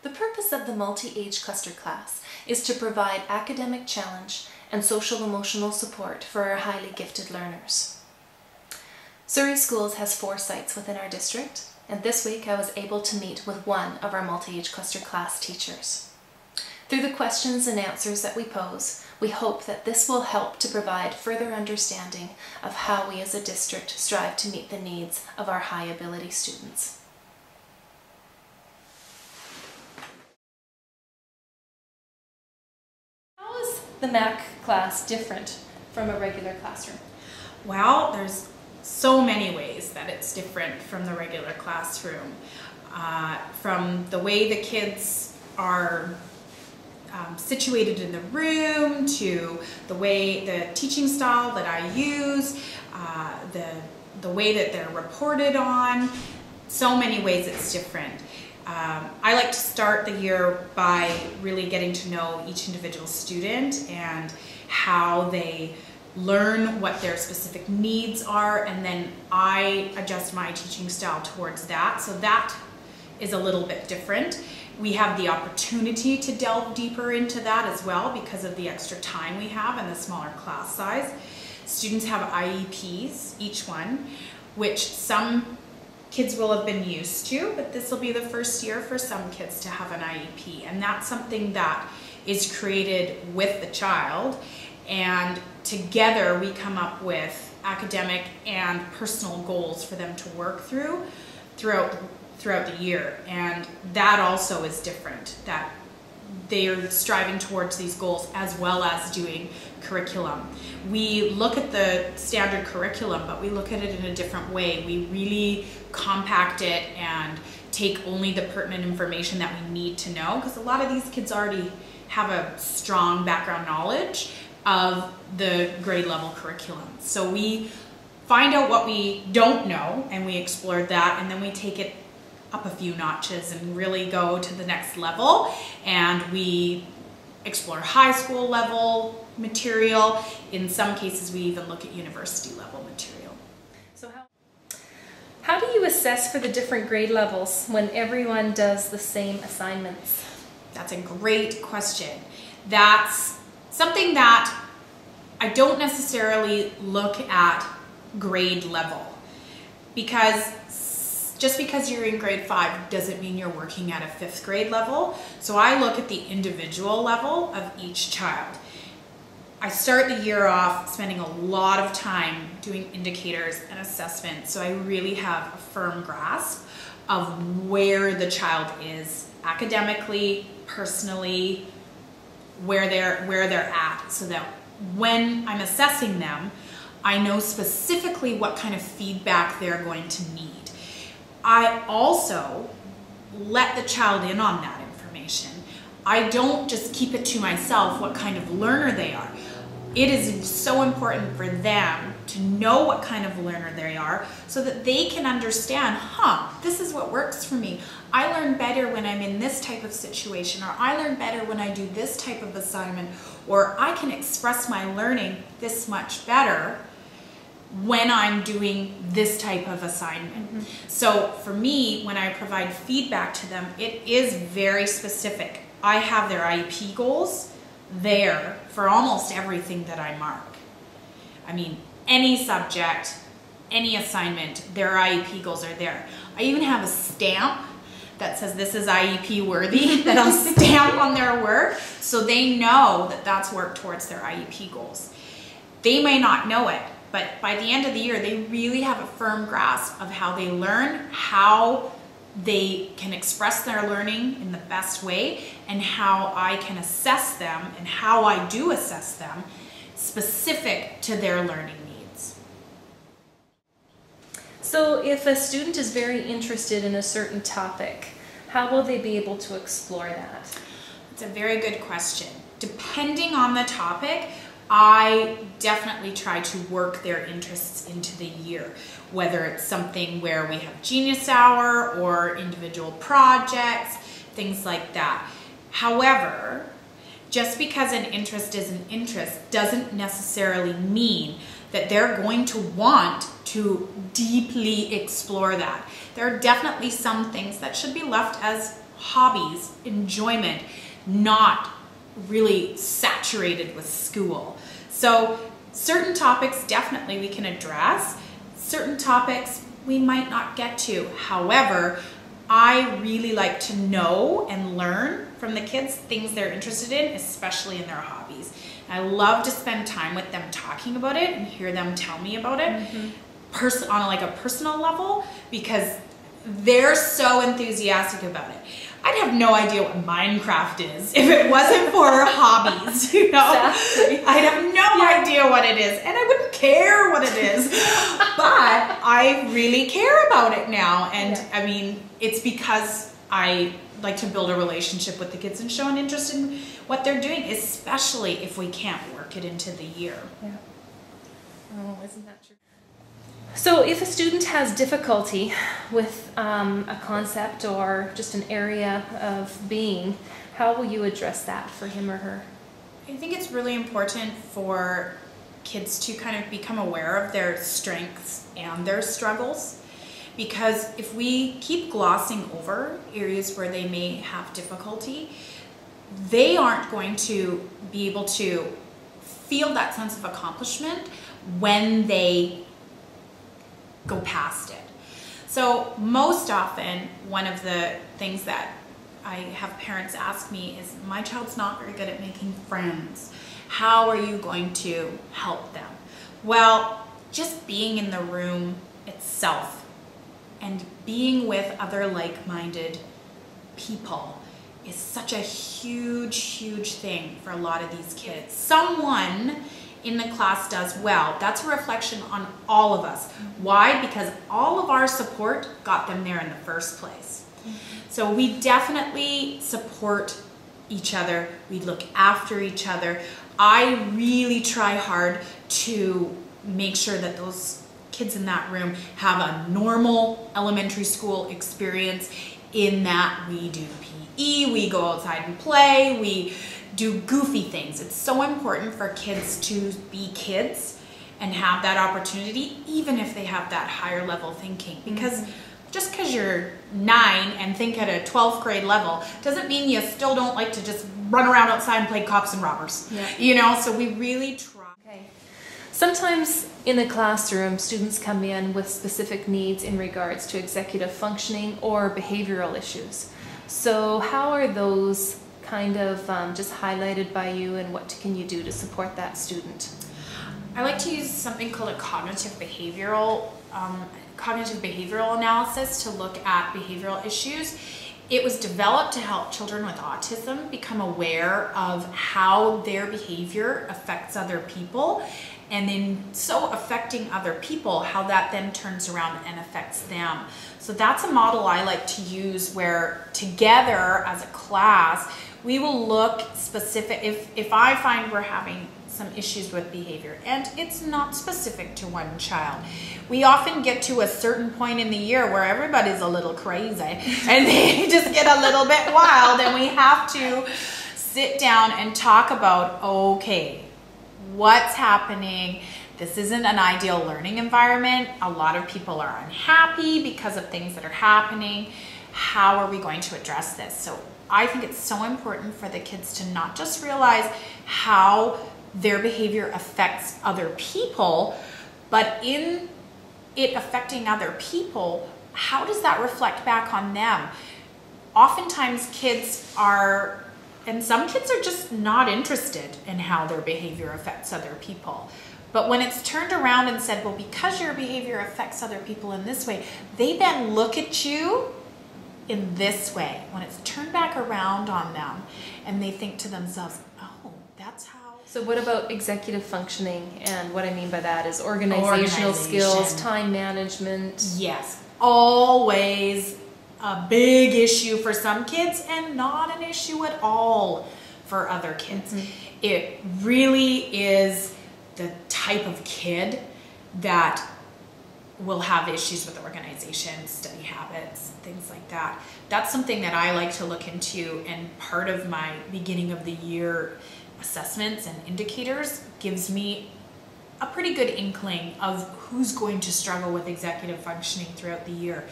The purpose of the multi-age cluster class is to provide academic challenge and social-emotional support for our highly gifted learners. Surrey Schools has 4 sites within our district, and this week I was able to meet with one of our multi-age cluster class teachers. Through the questions and answers that we pose, we hope that this will help to provide further understanding of how we as a district strive to meet the needs of our high-ability students. How is the MACC class different from a regular classroom? Well, there's so many ways that it's different from the regular classroom. From the way the kids are situated in the room, to the way the teaching style that I use, the way that they're reported on. So many ways it's different. I like to start the year by really getting to know each individual student and how they learn, what their specific needs are, and then I adjust my teaching style towards that. So that is a little bit different. We have the opportunity to delve deeper into that as well because of the extra time we have and the smaller class size. Students have IEPs, each one, which some kids will have been used to, but this will be the first year for some kids to have an IEP, and that's something that is created with the child, and together we come up with academic and personal goals for them to work throughout the year. And that also is different, that they are striving towards these goals as well as doing curriculum. We look at the standard curriculum, but we look at it in a different way. We really compact it and take only the pertinent information that we need to know, because a lot of these kids already have a strong background knowledge of the grade level curriculum. So we find out what we don't know and we explore that, and then we take it up a few notches and really go to the next level, and we explore high school level material. In some cases we even look at university level material. So how do you assess for the different grade levels when everyone does the same assignments? That's a great question. That's something that I don't necessarily look at grade level, because just because you're in grade 5 doesn't mean you're working at a 5th grade level. So I look at the individual level of each child. I start the year off spending a lot of time doing indicators and assessment, so I really have a firm grasp of where the child is academically, personally, where they're at, so that when I'm assessing them, I know specifically what kind of feedback they're going to need. I also let the child in on that information. I don't just keep it to myself what kind of learner they are. It is so important for them to know what kind of learner they are so that they can understand, this is what works for me. I learn better when I'm in this type of situation, or I learn better when I do this type of assignment, or I can express my learning this much better when I'm doing this type of assignment. Mm-hmm. So for me, when I provide feedback to them, it is very specific. I have their IEP goals there for almost everything that I mark. I mean, any subject, any assignment, their IEP goals are there. I even have a stamp that says this is IEP worthy that I'll stamp on their work, so they know that that's work towards their IEP goals. They may not know it, but by the end of the year, they really have a firm grasp of how they learn, how they can express their learning in the best way, and how I can assess them and how I do assess them specific to their learning needs. So if a student is very interested in a certain topic, how will they be able to explore that? It's a very good question. Depending on the topic, I definitely try to work their interests into the year, whether it's something where we have Genius Hour or individual projects, things like that. However, just because an interest is an interest doesn't necessarily mean that they're going to want to deeply explore that. There are definitely some things that should be left as hobbies, enjoyment, not really saturated with school. So certain topics definitely we can address. Certain topics we might not get to. However, I really like to know and learn from the kids things they're interested in, especially in their hobbies. I love to spend time with them talking about it and hear them tell me about it on like a personal level, because they're so enthusiastic about it. I'd have no idea what Minecraft is if it wasn't for hobbies, you know? Exactly. I'd have no idea what it is, and I wouldn't care what it is. But I really care about it now, and I mean, it's because I like to build a relationship with the kids and show an interest in what they're doing, especially if we can't work it into the year. Yeah. Oh, isn't that true? So if a student has difficulty with a concept or just an area of being, how will you address that for him or her? I think it's really important for kids to kind of become aware of their strengths and their struggles, because if we keep glossing over areas where they may have difficulty, they aren't going to be able to feel that sense of accomplishment when they go past it. So most often, one of the things that I have parents ask me is, my child's not very good at making friends. How are you going to help them? Well, just being in the room itself and being with other like-minded people is such a huge, huge thing for a lot of these kids. Someone in the class does well, that's a reflection on all of us. Why? Because all of our support got them there in the first place. So we definitely support each other. We look after each other. I really try hard to make sure that those kids in that room have a normal elementary school experience, in that we do PE, we go outside and play, we do goofy things. It's so important for kids to be kids and have that opportunity, even if they have that higher level thinking. Because just because you're 9 and think at a 12th grade level doesn't mean you still don't like to just run around outside and play cops and robbers. Yeah. You know, so we really try. Okay. Sometimes in the classroom, students come in with specific needs in regards to executive functioning or behavioral issues. So how are those kind of just highlighted by you, and what can you do to support that student? I like to use something called a cognitive behavioral analysis to look at behavioral issues. It was developed to help children with autism become aware of how their behavior affects other people, and in so affecting other people, how that then turns around and affects them. So that's a model I like to use, where together as a class, we will look specific. If I find we're having some issues with behavior, and it's not specific to one child, we often get to a certain point in the year where everybody's a little crazy and they just get a little bit wild, and we have to sit down and talk about, okay, what's happening? This isn't an ideal learning environment. A lot of people are unhappy because of things that are happening. How are we going to address this? So I think it's so important for the kids to not just realize how their behavior affects other people, but in it affecting other people, how does that reflect back on them? Oftentimes kids are, and some kids are just not interested in how their behavior affects other people. But when it's turned around and said, well, because your behavior affects other people in this way, they then look at you in this way. When it's turned back around on them and they think to themselves, oh, that's how. So what about executive functioning? And what I mean by that is organizational skills, time management. Yes, always a big issue for some kids and not an issue at all for other kids. It really is the type of kid that will have issues with organization, study habits, things like that. That's something that I like to look into, and part of my beginning of the year assessments and indicators gives me a pretty good inkling of who's going to struggle with executive functioning throughout the year.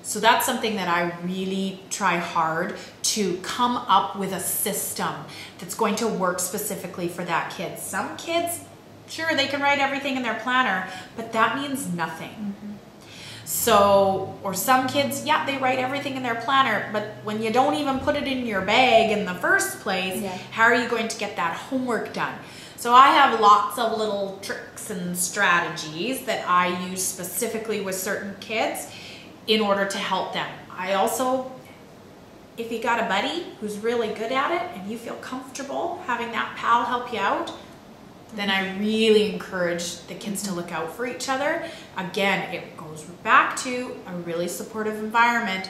So that's something that I really try hard to come up with a system that's going to work specifically for that kid. Some kids, sure, they can write everything in their planner, but that means nothing. So, or some kids, yeah, they write everything in their planner, but when you don't even put it in your bag in the first place, how are you going to get that homework done? So I have lots of little tricks and strategies that I use specifically with certain kids in order to help them. I also, if you got a buddy who's really good at it and you feel comfortable having that pal help you out, then I really encourage the kids to look out for each other. Again, it goes back to a really supportive environment.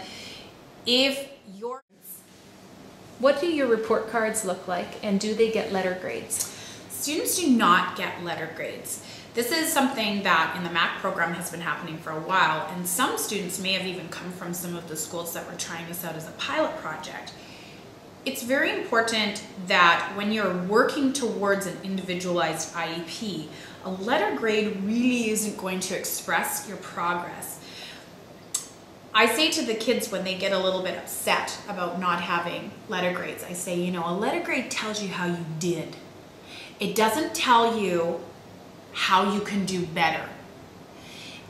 What do your report cards look like, and do they get letter grades? Students do not get letter grades. This is something that in the MACC program has been happening for a while, and some students may have even come from some of the schools that were trying this out as a pilot project. It's very important that when you're working towards an individualized IEP, a letter grade really isn't going to express your progress. I say to the kids when they get a little bit upset about not having letter grades, I say, you know, a letter grade tells you how you did. It doesn't tell you how you can do better.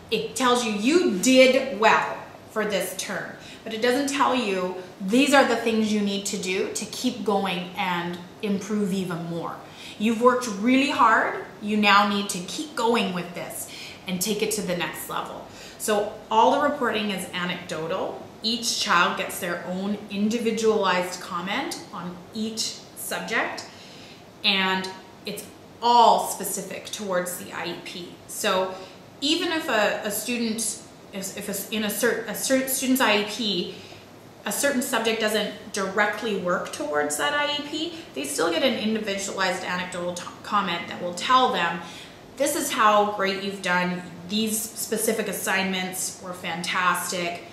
It tells you you did well for this term, but it doesn't tell you these are the things you need to do to keep going and improve even more. You've worked really hard, you now need to keep going with this and take it to the next level. So all the reporting is anecdotal. Each child gets their own individualized comment on each subject, and it's all specific towards the IEP. So even if a student, in a student's IEP, a certain subject doesn't directly work towards that IEP, they still get an individualized anecdotal comment that will tell them, this is how great you've done, these specific assignments were fantastic,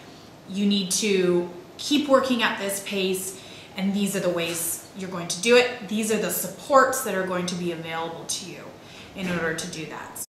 you need to keep working at this pace, and these are the ways you're going to do it. These are the supports that are going to be available to you in order to do that.